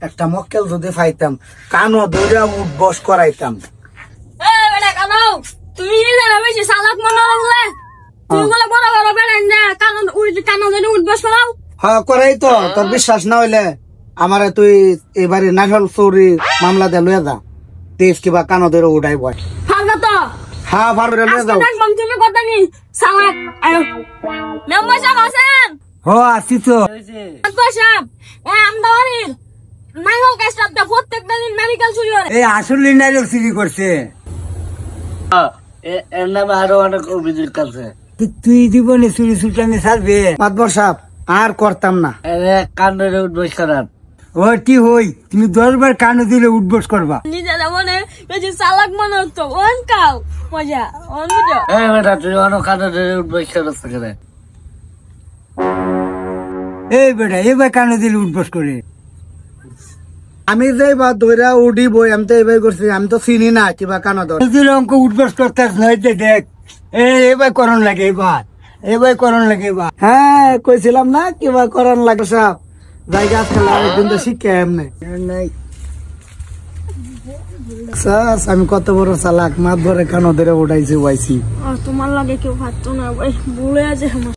একটা মক্কেল যদি পাইতাম কানো ধরে উঠ বস করাইতাম। তুমি বেশি চালাক মনে হলে তুমি বলে বড় বড় বেড়াই না কানো ধরে উঠ বস করাও। হ্যাঁ করাই তো, তোর বিশ্বাস না হইলে আমারে তুই এবারে নাগল চৌরি মামলা দিয়ে লয়ে যা, দেশ কিবা কানো ধরে উঠাই বয়। পারবা তো? হ্যাঁ পারবে, লয়ে যাও। তুমি কথা নি চালাক। মেম্বার সাহেব আছেন? হ আসি তো। মেম্বার সাহেব আমদানির নাইহল কাস্টারটা প্রত্যেকটা দিন মেডিকেল চুরি করে। এই আসলে নাইল চুরি করছে, এর নামে আরো অনেক অভিযোগ আছে। তুই জীবনে চুরি চুটানি ছাড়বে? মাতবর সাহেব আর করতাম না। কান্ডের উদ্বোস করার ও কি হই, তুমি 10 বার কানো দিলে উঠবস করবা। নিজেরা মনে বেশি চালাক মনে হতো অন কাও মজা অন বুঝো। বেটা তুই অনেক কান্ডের উদ্বোস করাস কেন? এই বেটা এবার কানো দিলে উঠবস করে আমি যে বা দইরা উঠি বই, আমি তো এবার করছি, আমি তো চিনি না কিবা কানো ধর অঙ্ক উঠবস করতে নইতে দেখ। এবার করণ লাগে, এবার করণ লাগে। হ্যাঁ কইছিলাম না কিবা করণ লাগে সব জায়গা খেলা একদিন তো শিখে এমনি। আমি কত বড় চালাক, মাত ধরে কানো ধরে উঠাইছি উঠাইছি। তোমার লাগে কেউ ভাবতো না, ভুলে আছে।